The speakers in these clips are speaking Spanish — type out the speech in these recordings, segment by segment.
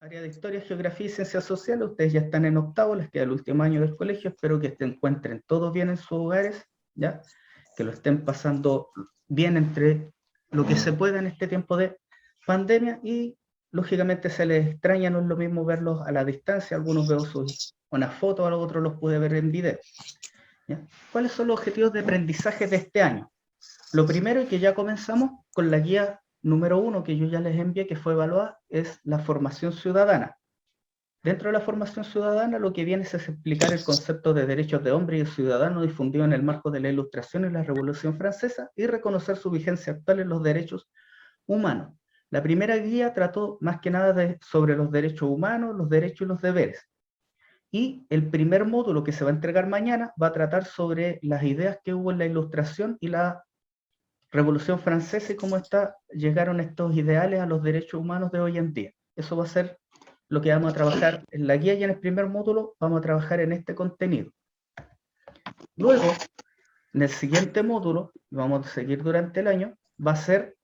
Área de Historia, Geografía y Ciencias Sociales, ustedes ya están en octavo, les queda el último año del colegio, espero que se encuentren todos bien en sus hogares, ¿ya? Que lo estén pasando bien entre lo que se pueda en este tiempo de pandemia y lógicamente se les extraña, no es lo mismo verlos a la distancia, algunos veo unas fotos, a los otros los pude ver en video. ¿Ya? ¿Cuáles son los objetivos de aprendizaje de este año? Lo primero, y que ya comenzamos con la guía número 1 que yo ya les envié, que fue evaluada, es la formación ciudadana. Dentro de la formación ciudadana lo que viene es explicar el concepto de derechos de hombre y ciudadano difundido en el marco de la Ilustración y la Revolución Francesa y reconocer su vigencia actual en los derechos humanos. La primera guía trató más que nada sobre los derechos humanos, los derechos y los deberes. Y el primer módulo que se va a entregar mañana va a tratar sobre las ideas que hubo en la Ilustración y la Revolución Francesa y cómo llegaron estos ideales a los derechos humanos de hoy en día. Eso va a ser lo que vamos a trabajar en la guía y en el primer módulo vamos a trabajar en este contenido. Luego, en el siguiente módulo, vamos a seguir durante el año, va a ser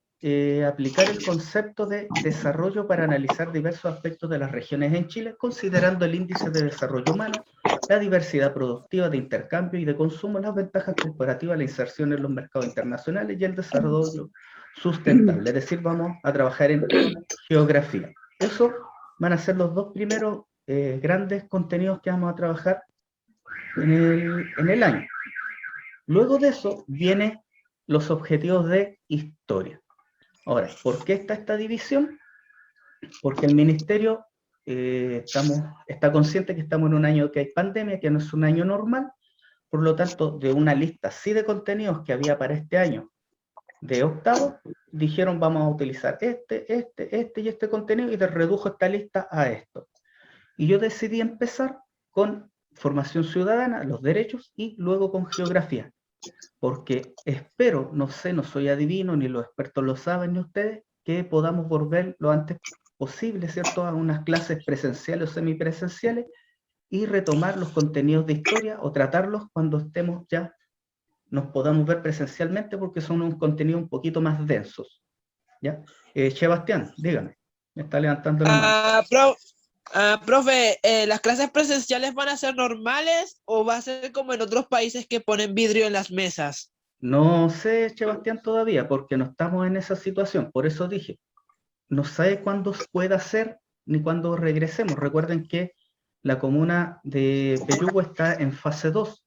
aplicar el concepto de desarrollo para analizar diversos aspectos de las regiones en Chile, considerando el índice de desarrollo humano, la diversidad productiva de intercambio y de consumo, las ventajas corporativas, la inserción en los mercados internacionales y el desarrollo sustentable. Es decir, vamos a trabajar en geografía. Eso van a ser los dos primeros grandes contenidos que vamos a trabajar en el año. Luego de eso vienen los objetivos de historia. Ahora, ¿por qué está esta división? Porque el Ministerio está consciente que estamos en un año que hay pandemia, que no es un año normal, por lo tanto, de una lista así de contenidos que había para este año de octavo, dijeron vamos a utilizar este y este contenido y redujo esta lista a esto. Y yo decidí empezar con formación ciudadana, los derechos, y luego con geografía. Porque espero, no sé, no soy adivino, ni los expertos lo saben, ni ustedes, que podamos volver lo antes posible, ¿cierto?, a unas clases presenciales o semipresenciales y retomar los contenidos de historia o tratarlos cuando estemos ya, nos podamos ver presencialmente porque son un contenido un poquito más densos, ¿ya? Sebastián, dígame, me está levantando la mano. Profe, ¿las clases presenciales van a ser normales o va a ser como en otros países que ponen vidrio en las mesas? No sé, Sebastián, todavía, porque no estamos en esa situación. Por eso dije, no sé cuándo pueda ser ni cuándo regresemos. Recuerden que la comuna de Peyúgue está en fase 2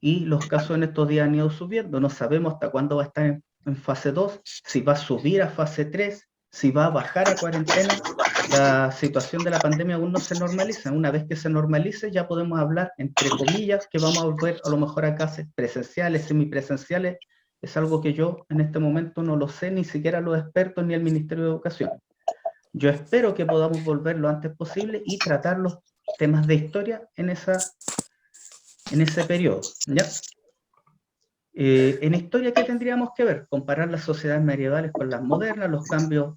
y los casos en estos días han ido subiendo. No sabemos hasta cuándo va a estar en fase 2, si va a subir a fase 3, si va a bajar a cuarentena. La situación de la pandemia aún no se normaliza. Una vez que se normalice ya podemos hablar, entre comillas, que vamos a volver a lo mejor a clases presenciales, semipresenciales. Es algo que yo en este momento no lo sé, ni siquiera los expertos ni el Ministerio de Educación. Yo espero que podamos volver lo antes posible y tratar los temas de historia en ese periodo, ¿ya? En historia, ¿qué tendríamos que ver? Comparar las sociedades medievales con las modernas, los cambios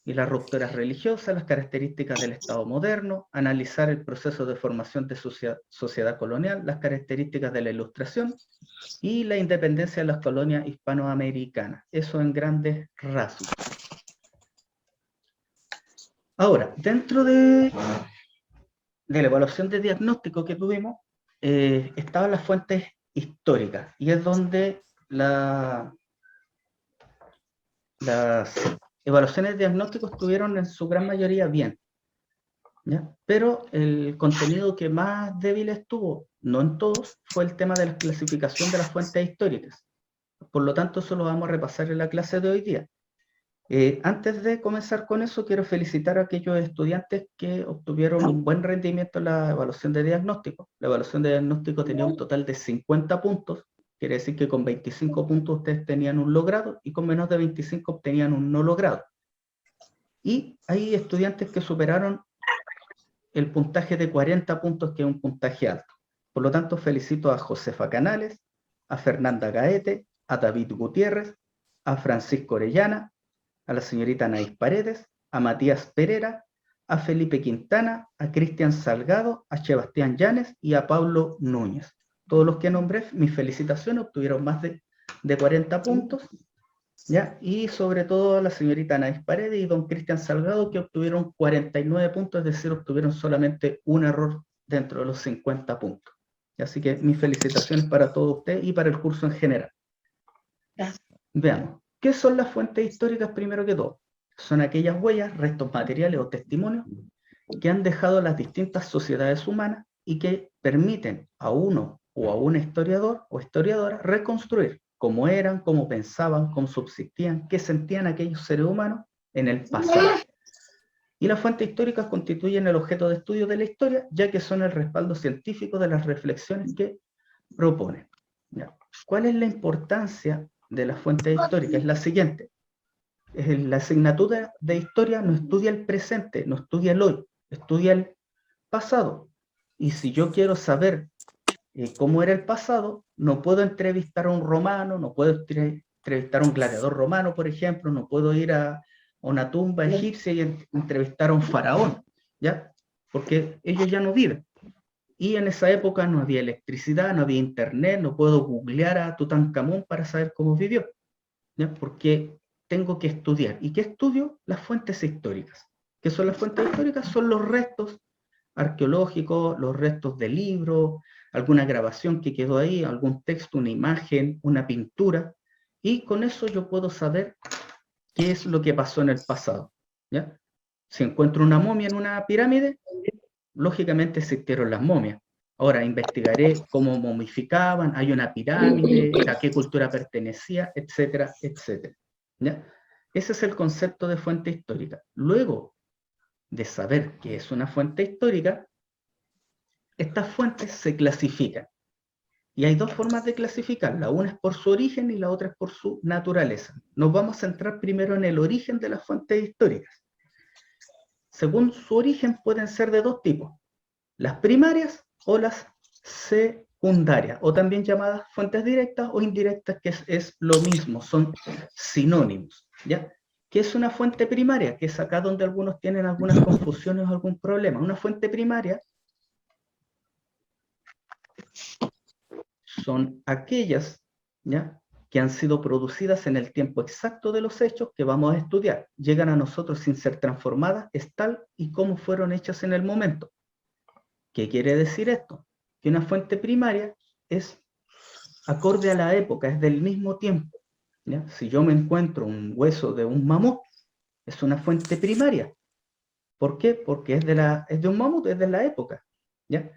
y las rupturas religiosas, las características del Estado moderno, analizar el proceso de formación de sociedad colonial, las características de la Ilustración y la independencia de las colonias hispanoamericanas. Eso en grandes rasgos. Ahora, dentro de la evaluación de diagnóstico que tuvimos, estaban las fuentes históricas, y es donde las evaluaciones de diagnóstico estuvieron en su gran mayoría bien, ¿ya? Pero el contenido que más débil estuvo, no en todos, fue el tema de la clasificación de las fuentes históricas. Por lo tanto, eso lo vamos a repasar en la clase de hoy día. Antes de comenzar con eso, quiero felicitar a aquellos estudiantes que obtuvieron un buen rendimiento en la evaluación de diagnóstico. La evaluación de diagnóstico tenía un total de 50 puntos, quiere decir que con 25 puntos ustedes tenían un logrado y con menos de 25 obtenían un no logrado. Y hay estudiantes que superaron el puntaje de 40 puntos, que es un puntaje alto. Por lo tanto, felicito a Josefa Canales, a Fernanda Gaete, a David Gutiérrez, a Francisco Orellana, a la señorita Anaís Paredes, a Matías Pereira, a Felipe Quintana, a Cristian Salgado, a Sebastián Llanes y a Pablo Núñez. Todos los que nombré, mis felicitaciones, obtuvieron más de 40 puntos ¿ya? Y sobre todo la señorita Anaís Paredes y don Cristian Salgado, que obtuvieron 49 puntos, es decir, obtuvieron solamente un error dentro de los 50 puntos. Así que mis felicitaciones para todos ustedes y para el curso en general. Ya. Veamos, ¿qué son las fuentes históricas primero que todo? Son aquellas huellas, restos materiales o testimonios que han dejado las distintas sociedades humanas y que permiten a uno o a un historiador o historiadora reconstruir cómo eran, cómo pensaban, cómo subsistían, qué sentían aquellos seres humanos en el pasado. Y las fuentes históricas constituyen el objeto de estudio de la historia, ya que son el respaldo científico de las reflexiones que proponen. ¿Ya? ¿Cuál es la importancia de las fuentes históricas? Es la siguiente. La asignatura de historia no estudia el presente, no estudia el hoy, estudia el pasado. Y si yo quiero saber cómo era el pasado, no puedo entrevistar a un romano, no puedo entrevistar a un gladiador romano, por ejemplo, no puedo ir a una tumba egipcia y entrevistar a un faraón, ¿ya? Porque ellos ya no viven. Y en esa época no había electricidad, no había internet, no puedo googlear a Tutankamón para saber cómo vivió, ¿ya? Porque tengo que estudiar. ¿Y qué estudio? Las fuentes históricas. ¿Qué son las fuentes históricas? Son los restos arqueológicos, los restos de libros, alguna grabación que quedó ahí, algún texto, una imagen, una pintura, y con eso yo puedo saber qué es lo que pasó en el pasado, ¿ya? Si encuentro una momia en una pirámide, lógicamente existieron las momias. Ahora investigaré cómo momificaban, hay una pirámide, a qué cultura pertenecía, etcétera, etcétera, ¿ya? Ese es el concepto de fuente histórica. Luego de saber qué es una fuente histórica, estas fuentes se clasifican. Y hay dos formas de clasificarla. Una es por su origen y la otra es por su naturaleza. Nos vamos a centrar primero en el origen de las fuentes históricas. Según su origen pueden ser de dos tipos: las primarias o las secundarias, o también llamadas fuentes directas o indirectas, que es lo mismo, son sinónimos, ¿ya? ¿Qué es una fuente primaria? Que es acá donde algunos tienen algunas confusiones o algún problema. Una fuente primaria son aquellas, ¿ya?, que han sido producidas en el tiempo exacto de los hechos que vamos a estudiar. Llegan a nosotros sin ser transformadas, es tal y como fueron hechas en el momento. ¿Qué quiere decir esto? Que una fuente primaria es acorde a la época, es del mismo tiempo, ¿ya? Si yo me encuentro un hueso de un mamut, es una fuente primaria. ¿Por qué? Porque es de un mamut, es de la época, ¿ya?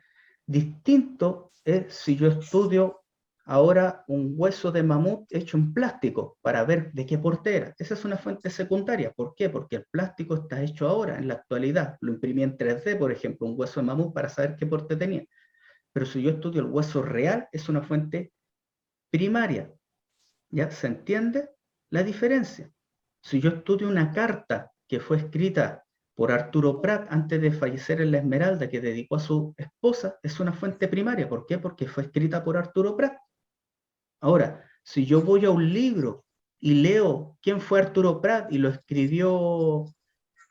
Distinto es si yo estudio ahora un hueso de mamut hecho en plástico para ver de qué porte era. Esa es una fuente secundaria. ¿Por qué? Porque el plástico está hecho ahora, en la actualidad. Lo imprimí en 3D, por ejemplo, un hueso de mamut para saber qué porte tenía. Pero si yo estudio el hueso real, es una fuente primaria. ¿Ya? ¿Se entiende la diferencia? Si yo estudio una carta que fue escrita por Arturo Prat antes de fallecer en La Esmeralda, que dedicó a su esposa, es una fuente primaria. ¿Por qué? Porque fue escrita por Arturo Prat. Ahora, si yo voy a un libro y leo quién fue Arturo Prat y lo escribió,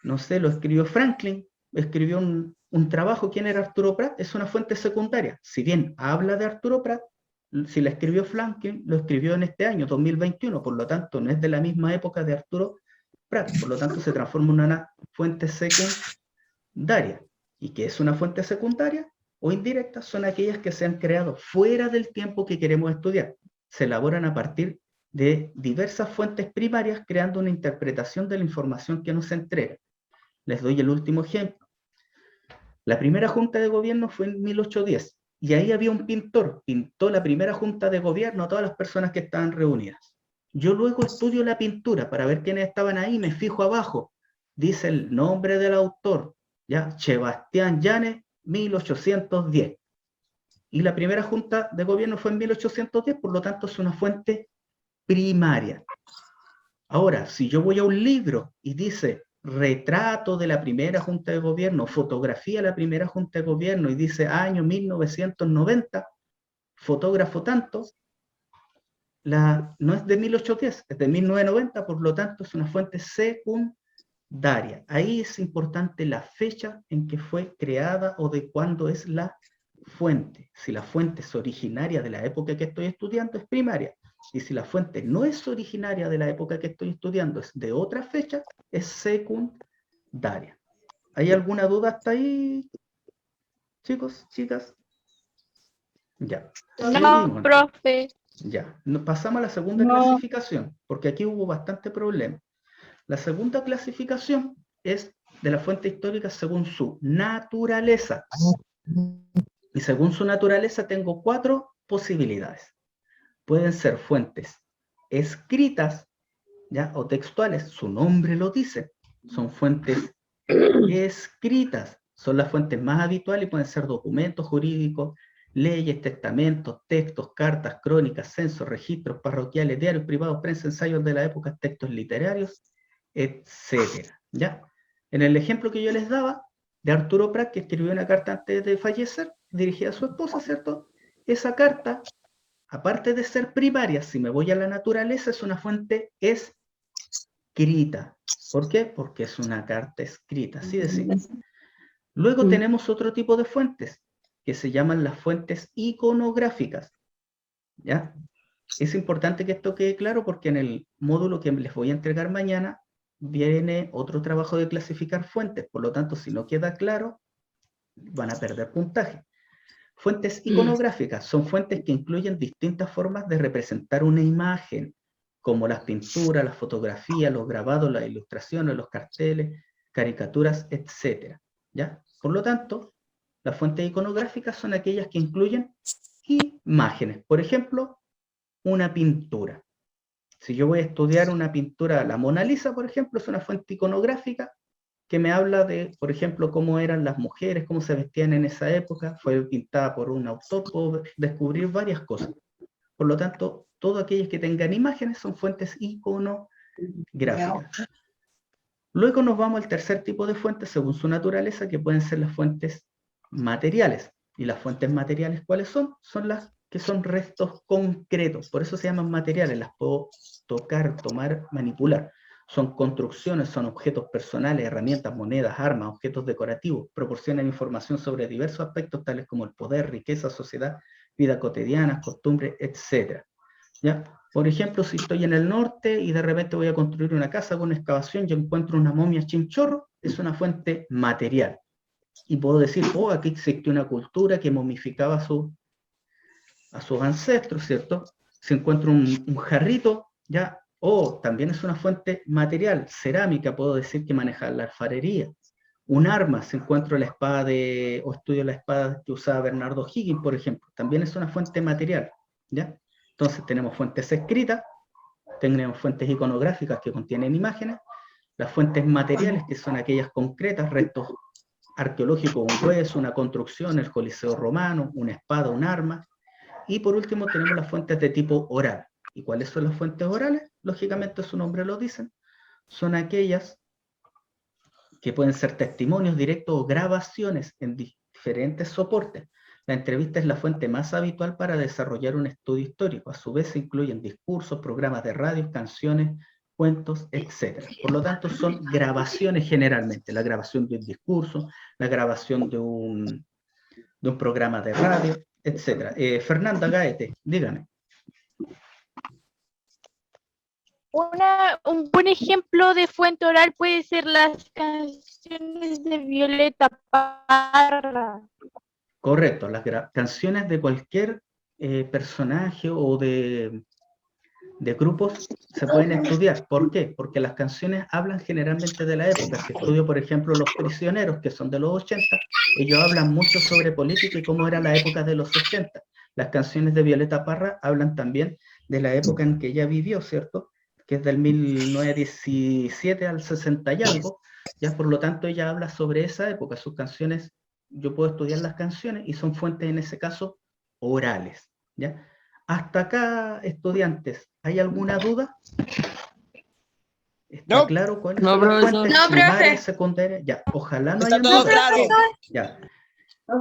no sé, lo escribió Franklin, escribió un trabajo, ¿quién era Arturo Prat? Es una fuente secundaria. Si bien habla de Arturo Prat, si la escribió Franklin, lo escribió en este año, 2021, por lo tanto no es de la misma época de Arturo Prat, por lo tanto se transforma en una fuente secundaria. ¿Y qué es una fuente secundaria o indirecta? Son aquellas que se han creado fuera del tiempo que queremos estudiar. Se elaboran a partir de diversas fuentes primarias, creando una interpretación de la información que nos entrega. Les doy el último ejemplo. La primera junta de gobierno fue en 1810 y ahí había un pintor, pintó la primera junta de gobierno a todas las personas que estaban reunidas. Yo luego estudio la pintura para ver quiénes estaban ahí, me fijo abajo, dice el nombre del autor, ¿ya? Sebastián Llanes, 1810. Y la primera junta de gobierno fue en 1810, por lo tanto es una fuente primaria. Ahora, si yo voy a un libro y dice retrato de la primera junta de gobierno, fotografía de la primera junta de gobierno y dice año 1990, fotógrafo tanto, no es de 1810, es de 1990, por lo tanto es una fuente secundaria. Ahí es importante la fecha en que fue creada o de cuándo es la fuente. Si la fuente es originaria de la época que estoy estudiando, es primaria. Y si la fuente no es originaria de la época que estoy estudiando, es de otra fecha, es secundaria. ¿Hay alguna duda hasta ahí, chicos, chicas? Ya. No, Seguimos. profe. Ya. Pasamos a la segunda clasificación, porque aquí hubo bastante problema. La segunda clasificación es de la fuente histórica según su naturaleza. Y según su naturaleza tengo 4 posibilidades. Pueden ser fuentes escritas, ¿ya? O textuales, su nombre lo dice. Son fuentes escritas. Son las fuentes más habituales y pueden ser documentos jurídicos, leyes, testamentos, textos, cartas, crónicas, censos, registros parroquiales, diarios privados, prensa, ensayos de la época, textos literarios, etcétera, ¿ya? En el ejemplo que yo les daba de Arturo Prat, que escribió una carta antes de fallecer, dirigida a su esposa, ¿cierto? Esa carta, aparte de ser primaria, si me voy a la naturaleza, es una fuente escrita. ¿Por qué? Porque es una carta escrita, así de simple. Luego tenemos otro tipo de fuentes, que se llaman las fuentes iconográficas, ¿ya? Es importante que esto quede claro porque en el módulo que les voy a entregar mañana viene otro trabajo de clasificar fuentes, por lo tanto, si no queda claro, van a perder puntaje. Fuentes iconográficas son fuentes que incluyen distintas formas de representar una imagen, como las pinturas, las fotografías, los grabados, las ilustraciones, los carteles, caricaturas, etc. ¿Ya? Por lo tanto, las fuentes iconográficas son aquellas que incluyen imágenes. Por ejemplo, una pintura. Si yo voy a estudiar una pintura, la Mona Lisa, por ejemplo, es una fuente iconográfica que me habla de, por ejemplo, cómo eran las mujeres, cómo se vestían en esa época, fue pintada por un autor, puedo descubrir varias cosas. Por lo tanto, todas aquellas que tengan imágenes son fuentes iconográficas. Luego nos vamos al tercer tipo de fuentes, según su naturaleza, que pueden ser las fuentes materiales. ¿Y las fuentes materiales cuáles son? Son las que son restos concretos, por eso se llaman materiales, las puedo tocar, tomar, manipular. Son construcciones, son objetos personales, herramientas, monedas, armas, objetos decorativos, proporcionan información sobre diversos aspectos tales como el poder, riqueza, sociedad, vida cotidiana, costumbres, etc. ¿Ya? Por ejemplo, si estoy en el norte y de repente voy a construir una casa con excavación y encuentro una momia chinchorro, es una fuente material. Y puedo decir, oh, aquí existe una cultura que momificaba a sus ancestros, ¿cierto? Si encuentro un jarrito, ya, oh, también es una fuente material, cerámica, puedo decir que maneja la alfarería. Un arma, si encuentro la espada o estudio la espada que usaba Bernardo Higgins, por ejemplo, también es una fuente material, ¿ya? Entonces tenemos fuentes escritas, tenemos fuentes iconográficas que contienen imágenes, las fuentes materiales, que son aquellas concretas, restos arqueológicos, un hueso, una construcción, el Coliseo romano, una espada, un arma. Y por último tenemos las fuentes de tipo oral. ¿Y cuáles son las fuentes orales? Lógicamente su nombre lo dicen. Son aquellas que pueden ser testimonios directos o grabaciones en diferentes soportes. La entrevista es la fuente más habitual para desarrollar un estudio histórico. A su vez se incluyen discursos, programas de radio, canciones, cuentos, etc. Por lo tanto, son grabaciones generalmente. La grabación de un discurso, la grabación de un programa de radio, etc. Fernanda Gaete, dígame. Un buen ejemplo de fuente oral puede ser las canciones de Violeta Parra. Correcto, las canciones de cualquier personaje o de grupos se pueden estudiar. ¿Por qué? Porque las canciones hablan generalmente de la época. Si estudio, por ejemplo, Los Prisioneros, que son de los 80, ellos hablan mucho sobre política y cómo era la época de los 80. Las canciones de Violeta Parra hablan también de la época en que ella vivió, ¿cierto? Que es del 1917 al 60 y algo. Ya, por lo tanto, ella habla sobre esa época. Sus canciones, yo puedo estudiar las canciones y son fuentes, en ese caso, orales, ¿ya? Hasta acá, estudiantes, ¿hay alguna duda? ¿Está No. claro cuáles No, son las profesor. fuentes No, primarias, profe. secundarias? Ya, ojalá no Está haya todo dudas. claro. Ya.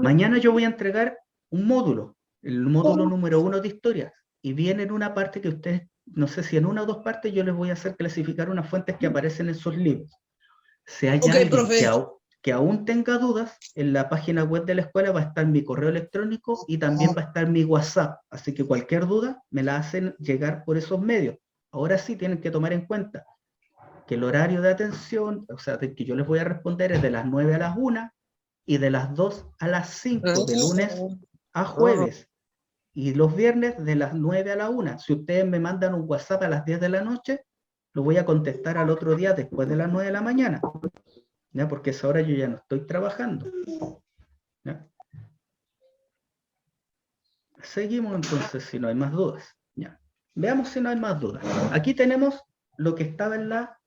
Mañana yo voy a entregar un módulo, el módulo número 1 de historia, y viene en una parte que ustedes, no sé si en una o dos partes, yo les voy a hacer clasificar unas fuentes que aparecen en sus libros. Si hay Ok, alguien profe. que aún tenga dudas, en la página web de la escuela va a estar mi correo electrónico y también va a estar mi WhatsApp. Así que cualquier duda me la hacen llegar por esos medios. Ahora sí tienen que tomar en cuenta que el horario de atención, o sea, de que yo les voy a responder es de las 9 a las 1 y de las 2 a las 5, de lunes a jueves. Y los viernes de las 9 a la 1. Si ustedes me mandan un WhatsApp a las 10 de la noche, lo voy a contestar al otro día después de las 9 de la mañana. ¿Ya? Porque a esa hora yo ya no estoy trabajando. ¿Ya? Seguimos entonces si no hay más dudas. ¿Ya? Veamos si no hay más dudas. Aquí tenemos lo que estaba en la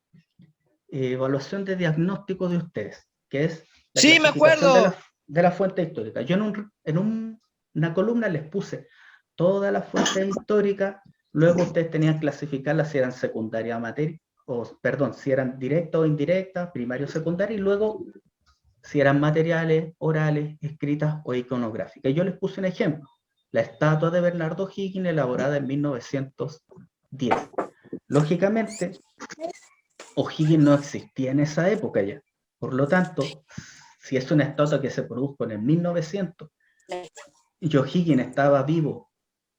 evaluación de diagnóstico de ustedes, que es la Sí, me clasificación acuerdo. de la fuente histórica. Yo una columna les puse todas las fuentes históricas, luego ustedes tenían que clasificarlas si eran secundaria perdón, si eran directas o indirectas, primaria o secundaria, y luego si eran materiales, orales, escritas o iconográficas. Yo les puse un ejemplo, la estatua de Bernardo O'Higgins elaborada en 1910. Lógicamente, O'Higgins no existía en esa época ya. Por lo tanto, si es una estatua que se produjo en el 1900 y O'Higgins estaba vivo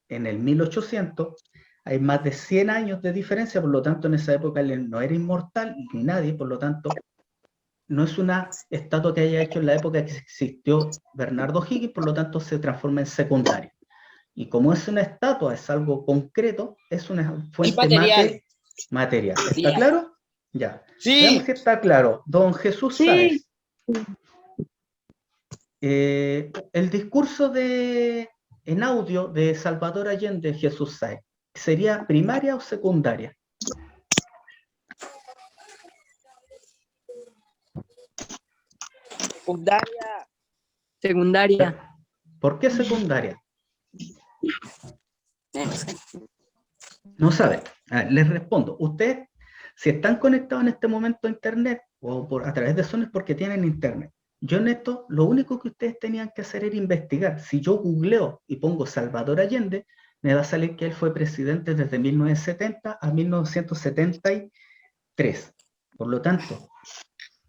en el 1800, hay más de 100 años de diferencia, por lo tanto en esa época él no era inmortal ni nadie, por lo tanto no es una estatua que haya hecho en la época que existió Bernardo O'Higgins, por lo tanto se transforma en secundaria. Y como es una estatua, es algo concreto, es una fuente material. ¿Está claro? Ya. Sí. Veamos si está claro. Don Jesús Sáez. El discurso en audio de Salvador Allende, Jesús Sáez, ¿sería primaria o secundaria? Secundaria. ¿Por qué secundaria? No sabe. Les respondo. Ustedes, si están conectados en este momento a Internet o a través de Zoom es porque tienen Internet. Yo en esto, lo único que ustedes tenían que hacer era investigar. Si yo googleo y pongo Salvador Allende, me va a salir que él fue presidente desde 1970 a 1973. Por lo tanto,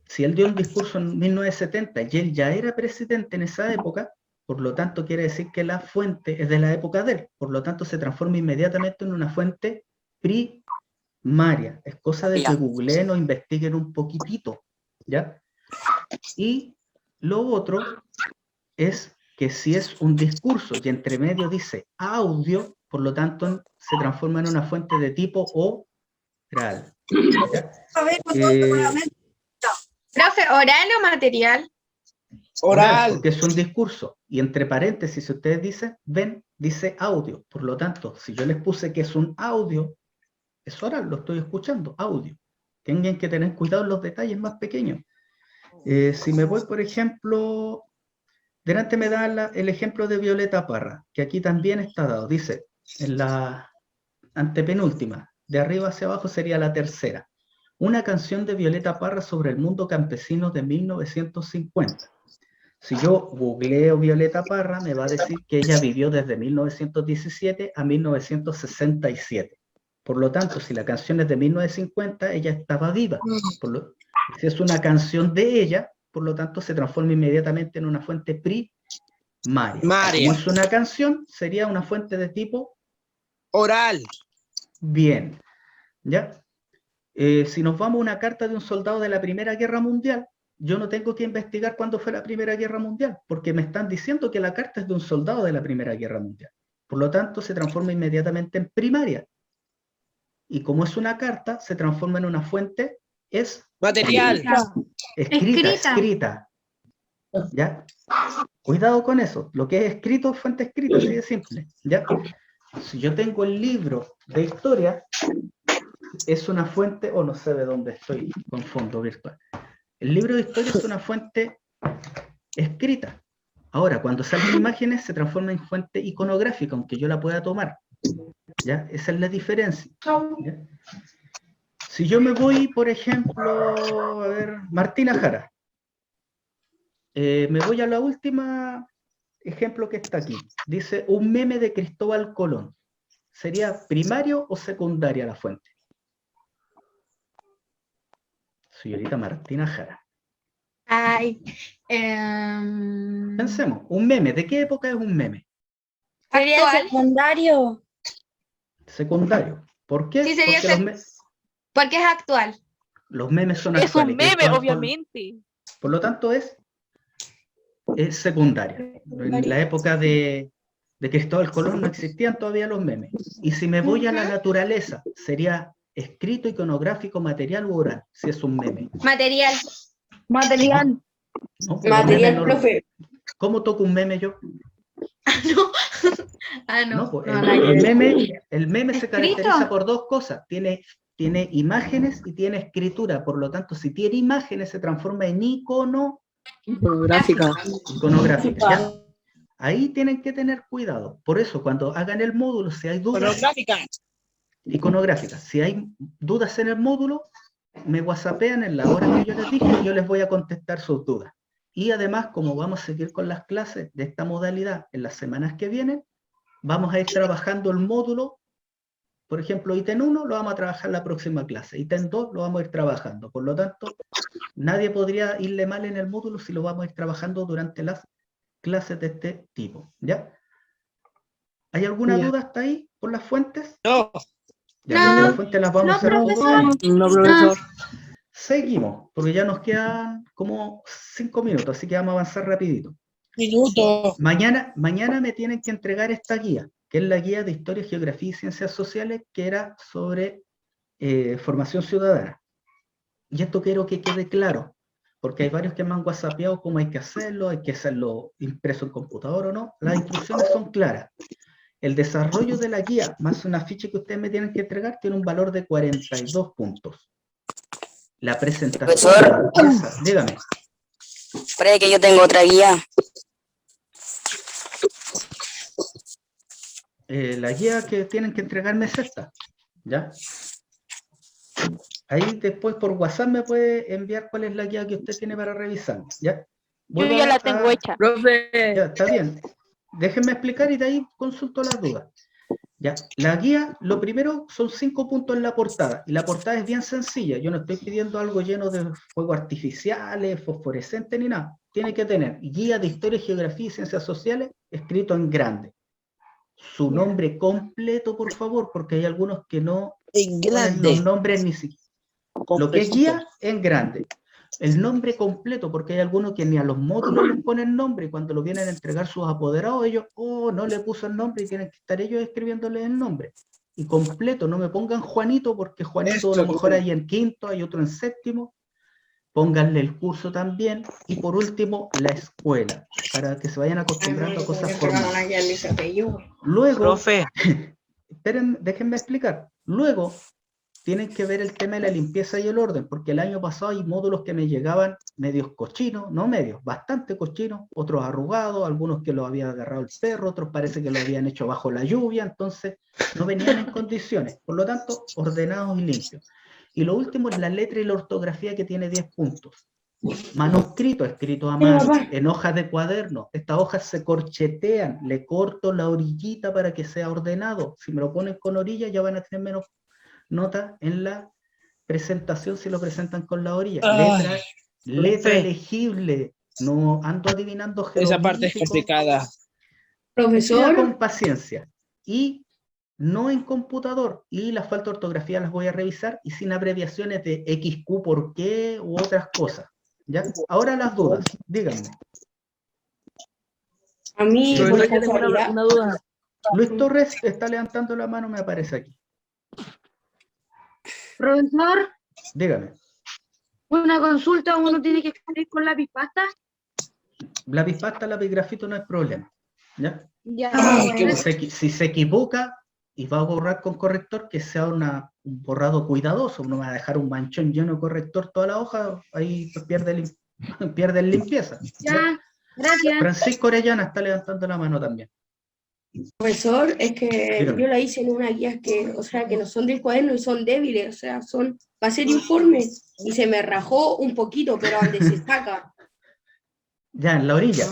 si él dio un discurso en 1970 y él ya era presidente en esa época, por lo tanto quiere decir que la fuente es de la época de él, por lo tanto se transforma inmediatamente en una fuente primaria. Es cosa de que googleen o investiguen un poquitito, ¿ya? Y lo otro es que si es un discurso y entre medio dice audio, por lo tanto se transforma en una fuente de tipo oral. ¿Ya? Profe, ¿oral o material? Oral. Porque es un discurso. Y entre paréntesis, si ustedes dice audio. Por lo tanto, si yo les puse que es un audio, es oral, lo estoy escuchando, audio. Tienen que tener cuidado en los detalles más pequeños. Si me voy, por ejemplo, delante me da el ejemplo de Violeta Parra, que aquí también está dado. Dice, en la antepenúltima, de arriba hacia abajo sería la tercera. Una canción de Violeta Parra sobre el mundo campesino de 1950. Si yo googleo Violeta Parra, me va a decir que ella vivió desde 1917 a 1967. Por lo tanto, si la canción es de 1950, ella estaba viva. Si es una canción de ella, por lo tanto, se transforma inmediatamente en una fuente primaria. Como es una canción, sería una fuente de tipo oral. Bien. ¿Ya? Si nos vamos a una carta de un soldado de la Primera Guerra Mundial, yo no tengo que investigar cuándo fue la Primera Guerra Mundial, porque me están diciendo que la carta es de un soldado de la Primera Guerra Mundial. Por lo tanto, se transforma inmediatamente en primaria. Y como es una carta, se transforma en una fuente material. Escrita. ¿Ya? Cuidado con eso. Lo que es escrito es fuente escrita, así de simple. ¿Ya? Si yo tengo el libro de historia, es una fuente, o no sé de dónde estoy con fondo virtual. El libro de historia es una fuente escrita. Ahora, cuando salen imágenes, se transforma en fuente iconográfica, aunque yo la pueda tomar. ¿Ya? Esa es la diferencia. ¿Ya? Si yo me voy, por ejemplo, a ver, Martina Jara. Me voy a la última ejemplo que está aquí. Dice, un meme de Cristóbal Colón. ¿Sería primario o secundaria la fuente? Señorita Martina Jara. Ay. Pensemos, un meme, ¿de qué época es un meme? Sería Actual. secundario. Secundario. ¿Por qué? Sí, sería Porque porque es actual. los memes son Es actuales. un meme, Actual, obviamente. por lo tanto, es secundaria. En la época de Cristóbal Colón no existían todavía los memes. Y si me voy a la naturaleza, sería escrito, iconográfico, material u oral, si es un meme. Material. Material. ¿No? Pues los memes Material, no profe. ¿Cómo toco un meme yo? No. Ah, No, no. pues No, nada que ver. el meme se ¿Escrito? caracteriza por dos cosas. Tiene imágenes y tiene escritura. Por lo tanto, si tiene imágenes, se transforma en Iconográfica. iconográfica. ¿Ya? Ahí tienen que tener cuidado. Por eso, cuando hagan el módulo, si hay dudas, iconográficas, si hay dudas en el módulo, me whatsappean en la hora que yo les dije y yo les voy a contestar sus dudas. Y además, como vamos a seguir con las clases de esta modalidad en las semanas que vienen, vamos a ir trabajando el módulo. Por ejemplo, ítem 1 lo vamos a trabajar en la próxima clase, ítem 2 lo vamos a ir trabajando. Por lo tanto, nadie podría irle mal en el módulo si lo vamos a ir trabajando durante las clases de este tipo, ¿ya? ¿Hay alguna duda hasta ahí por las fuentes? No. Ya, No, porque las fuentes las vamos a hacer profesor. todas. No, profesor. Seguimos, porque ya nos quedan como 5 minutos, así que vamos a avanzar rapidito. Minuto. Mañana me tienen que entregar esta guía, que es la guía de Historia, Geografía y Ciencias Sociales, que era sobre formación ciudadana. Y esto quiero que quede claro, porque hay varios que me han whatsappeado cómo hay que hacerlo impreso en computador o no. Las instrucciones son claras. El desarrollo de la guía, más una ficha que ustedes me tienen que entregar, tiene un valor de 42 puntos. La presentación, Profesor. dígame. Espera que yo tengo otra guía. La guía que tienen que entregarme es esta, ¿ya? Ahí después por WhatsApp me puede enviar cuál es la guía que usted tiene para revisar, ¿ya? Yo ya la tengo hecha. Profe. Ya, está bien. Déjenme explicar y de ahí consulto las dudas. Ya, la guía, lo primero son 5 puntos en la portada, y la portada es bien sencilla. Yo no estoy pidiendo algo lleno de fuegos artificiales, fosforescentes ni nada. Tiene que tener guía de Historia, Geografía y Ciencias Sociales escrito en grande. Su nombre completo, por favor, porque hay algunos que no En ponen grande. los nombres ni siquiera. Lo que es guía en grande. El nombre completo, porque hay algunos que ni a los módulos les ponen nombre, y cuando lo vienen a entregar sus apoderados, ellos, no le puso el nombre y tienen que estar ellos escribiéndole el nombre. Y completo, no me pongan Juanito, porque Juanito a lo mejor hay en quinto, hay otro en séptimo. Pónganle el curso también. Y por último, la escuela, para que se vayan acostumbrando a cosas formales. Luego, Profe. esperen, déjenme explicar. Luego, tienen que ver el tema de la limpieza y el orden, porque el año pasado hay módulos que me llegaban medios cochinos, no medios, bastante cochinos, otros arrugados, algunos que lo había agarrado el perro, otros parece que lo habían hecho bajo la lluvia, entonces no venían en condiciones, por lo tanto, ordenados y limpios. Y lo último es la letra y la ortografía, que tiene 10 puntos. Manuscrito, escrito a mano, en hojas de cuaderno. Estas hojas se corchetean, le corto la orillita para que sea ordenado. Si me lo ponen con orilla, ya van a tener menos nota en la presentación si lo presentan con la orilla. Letra legible. No ando adivinando Esa parte es jeroglíficos. complicada. Profesor, con paciencia. Y no en computador. Y la falta de ortografía las voy a revisar, y sin abreviaciones de XQ por qué u otras cosas. ¿Ya? Ahora las dudas. Díganme. A mí, Sí, por Yo tengo casualidad, una duda. Luis Torres está levantando la mano, me aparece aquí. Profesor, Dígame. una consulta, uno tiene que escribir con lápiz pasta. Lápiz pasta, lápiz grafito, no hay problema. ¿Ya? Ya, Si se equivoca y va a borrar con corrector, que sea un borrado cuidadoso. No va a dejar un manchón lleno de corrector toda la hoja, ahí pierde limpieza. ya, gracias. Francisco Orellana está levantando la mano también. profesor, es que Dígame. yo la hice en unas guías que, o sea, que no son del cuaderno y son débiles, o sea, son para hacer informes, y se me rajó un poquito, pero donde se saca. Ya, en la orilla.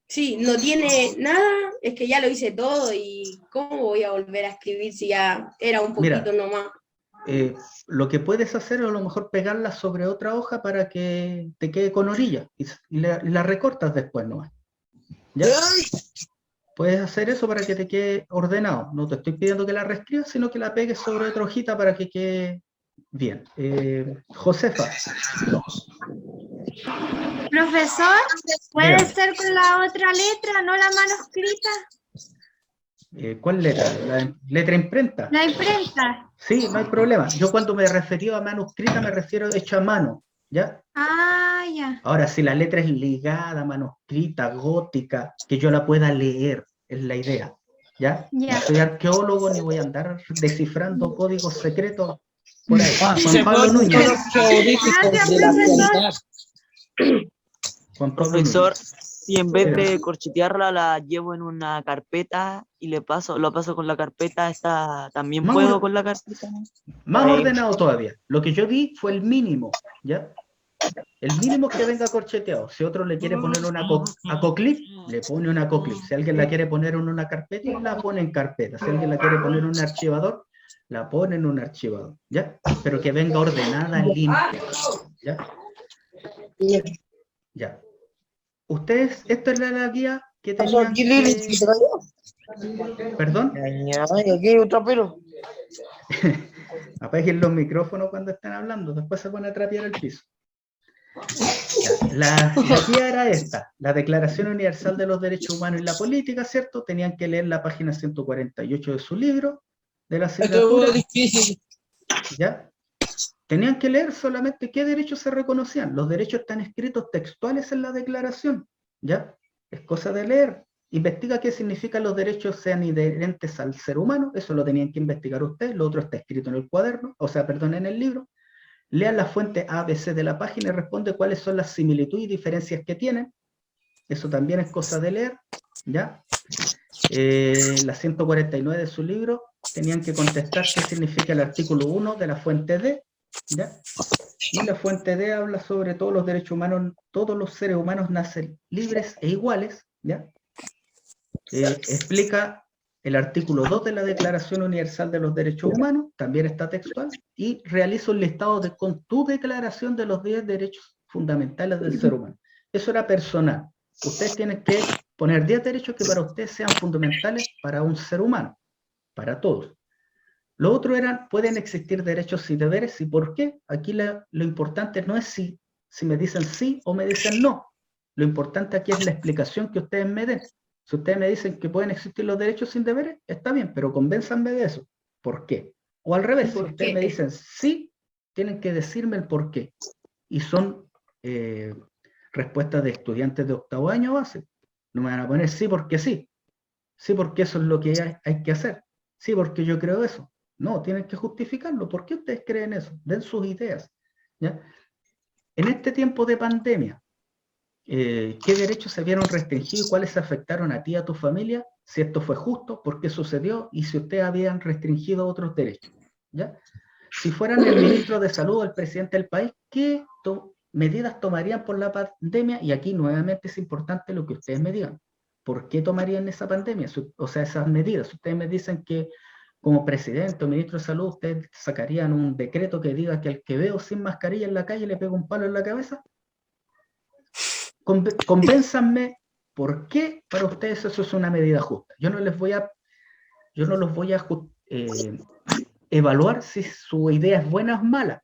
Sí, no tiene nada, es que ya lo hice todo, y ¿cómo voy a volver a escribir si ya era un poquito Mira, nomás? lo que puedes hacer es a lo mejor pegarla sobre otra hoja para que te quede con orilla y la recortas después nomás. ¿Ya? Puedes hacer eso para que te quede ordenado. No te estoy pidiendo que la reescribas, sino que la pegues sobre otra hojita para que quede bien. Josefa. Profesor, ¿puede Dígame. ser con la otra letra, no la manuscrita? ¿Cuál letra? ¿La letra imprenta? La imprenta. Sí, no hay problema. Yo cuando me refería a manuscrita me refiero hecha a mano, ¿ya? Ah, ya. Ahora, si la letra es ligada, manuscrita, gótica, que yo la pueda leer, es la idea, ¿ya? Ya. No soy arqueólogo ni voy a andar descifrando códigos secretos por ahí. Juan Se Pablo ponen Núñez. los jeroglíficos Gracias, de la profesor. actualidad. Juan Pablo Profesor, Núñez. si en vez Dígame. de corchetearla la llevo en una carpeta y lo paso con la carpeta, ¿también Más puedo or- con la carpeta? Más Ahí. ordenado todavía. Lo que yo di fue el mínimo, ¿ya? El mínimo es que venga corcheteado. Si otro le quiere poner una acoclip, le pone una acoclip. Si alguien la quiere poner en una carpeta, la pone en carpeta. Si alguien la quiere poner en un archivador, la pone en un archivador, ¿ya? Pero que venga ordenada, limpia, ¿ya? Ya. Ustedes, esta es la guía que tenían que... ¿Perdón? Aquí otro pelo. Apaguen los micrófonos cuando estén hablando, después se pone a trapear el piso. Ya, la guía era esta, la Declaración Universal de los Derechos Humanos y la Política, ¿cierto? Tenían que leer la página 148 de su libro, de la asignatura, Estuvo difícil. ¿ya? Tenían que leer solamente qué derechos se reconocían. Los derechos están escritos textuales en la declaración, ¿ya? Es cosa de leer. Investiga qué significan los derechos sean inherentes al ser humano, eso lo tenían que investigar ustedes, lo otro está escrito en el cuaderno, o sea, perdón, en el libro. Lean la fuente ABC de la página y responde cuáles son las similitudes y diferencias que tienen. Eso también es cosa de leer, ¿ya? La 149 de su libro, tenían que contestar qué significa el artículo 1 de la fuente D, ¿ya? Y la fuente D habla sobre todos los derechos humanos, todos los seres humanos nacen libres e iguales, ¿ya? Explica el artículo 2 de la Declaración Universal de los Derechos Humanos, también está textual, y realiza un listado con tu declaración de los 10 derechos fundamentales del ser humano. Eso era personal. Ustedes tienen que poner 10 derechos que para ustedes sean fundamentales para un ser humano, para todos. Lo otro eran, pueden existir derechos y deberes, ¿y por qué? Aquí lo importante no es si me dicen sí o me dicen no. Lo importante aquí es la explicación que ustedes me den. Si ustedes me dicen que pueden existir los derechos sin deberes, está bien, pero convénzanme de eso. ¿Por qué? O al revés, si ustedes me dicen sí, tienen que decirme el por qué. Y son respuestas de estudiantes de octavo año base. No me van a poner sí porque sí. Sí porque eso es lo que hay que hacer. Sí porque yo creo eso. No, tienen que justificarlo. ¿Por qué ustedes creen eso? Den sus ideas, ¿ya? En este tiempo de pandemia, ¿qué derechos se vieron restringidos y cuáles se afectaron a ti y a tu familia? Si esto fue justo, ¿por qué sucedió? Y si ustedes habían restringido otros derechos, ¿ya? Si fueran el ministro de Salud o el presidente del país, ¿qué medidas tomarían por la pandemia? Y aquí nuevamente es importante lo que ustedes me digan. ¿Por qué tomarían esa pandemia? O sea, esas medidas. Si ustedes me dicen que como presidente o ministro de Salud, ustedes sacarían un decreto que diga que al que veo sin mascarilla en la calle le pego un palo en la cabeza. Convénzanme por qué para ustedes eso es una medida justa. Yo no los voy a evaluar si su idea es buena o mala.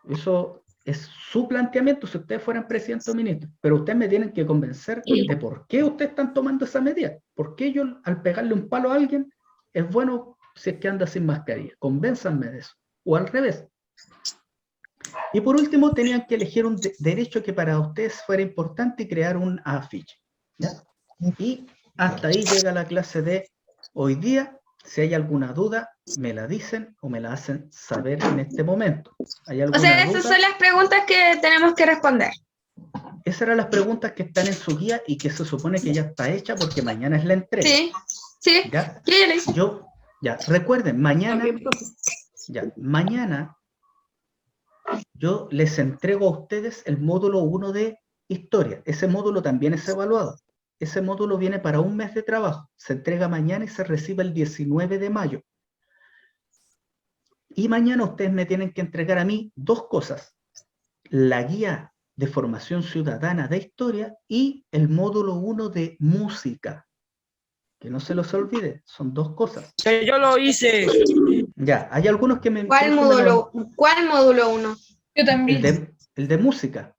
Eso es su planteamiento si ustedes fueran presidente o ministro. Pero ustedes me tienen que convencer de por qué ustedes están tomando esa medida. ¿Por qué yo al pegarle un palo a alguien es bueno si es que anda sin mascarilla? Convénzanme de eso. O al revés. Y por último, tenían que elegir un derecho que para ustedes fuera importante y crear un afiche, ¿ya? Y hasta ahí llega la clase de hoy día. Si hay alguna duda, me la dicen o me la hacen saber en este momento. ¿Hay alguna O sea, esas duda? son las preguntas que tenemos que responder. Esas eran las preguntas que están en su guía y que se supone que ya está hecha porque mañana es la entrega. Sí, sí. ¿Ya? Yo ya lo hice. Recuerden, mañana yo les entrego a ustedes el módulo 1 de historia. Ese módulo también es evaluado. Ese módulo viene para un mes de trabajo. Se entrega mañana y se recibe el 19 de mayo. Y mañana ustedes me tienen que entregar a mí 2 cosas. La guía de formación ciudadana de historia y el módulo 1 de música. Que no se los olvide, son 2 cosas. Que yo lo hice. Ya, hay algunos que me... ¿Cuál módulo 1? Yo El también. el de música.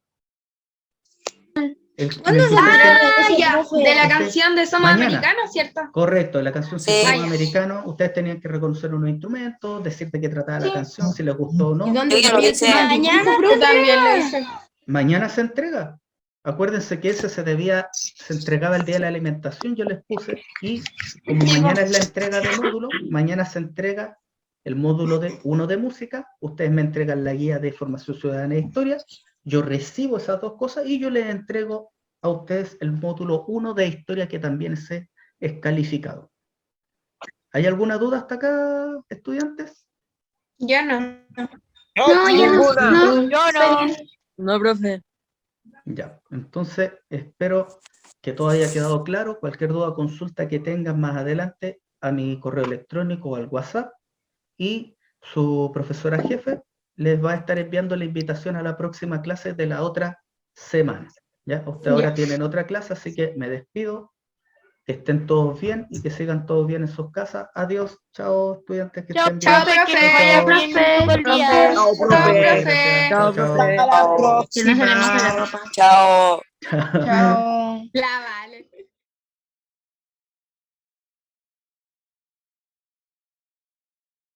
¿Cuándo se Ah, ya. profe? De la Este, canción de Somos mañana. Americanos, ¿cierto? Correcto, de la canción Sí. Sistema Americano, ustedes tenían que reconocer unos instrumentos, decir de qué trataba la canción, si les gustó o ¿Y no. dónde Yo ya lo hice. mañana? Yo también lo hice. Mañana se entrega. Acuérdense que ese se entregaba el día de la alimentación, yo les puse, y como mañana es la entrega de módulo, mañana se entrega el módulo 1 de música, ustedes me entregan la guía de formación ciudadana e historia, yo recibo esas 2 cosas y yo les entrego a ustedes el módulo 1 de historia que también es calificado. ¿Hay alguna duda hasta acá, estudiantes? Yo no. No, ninguna. Yo no. No, profe. Ya, entonces espero que todo haya quedado claro. Cualquier duda o consulta que tengan más adelante a mi correo electrónico o al WhatsApp, y su profesora jefe les va a estar enviando la invitación a la próxima clase de la otra semana. ¿Ya? Ustedes ahora tienen otra clase, así que me despido. Que estén todos bien y que sigan todos bien en sus casas. Adiós, chao, estudiantes, que Chao, estén bien. profe, que les vaya bien todo el día. Chao, Chao, profe. profe. Chao, Chao, chao. Hasta la Chao. Que no se le moje la próxima. ropa. Chao. Chao. La vale.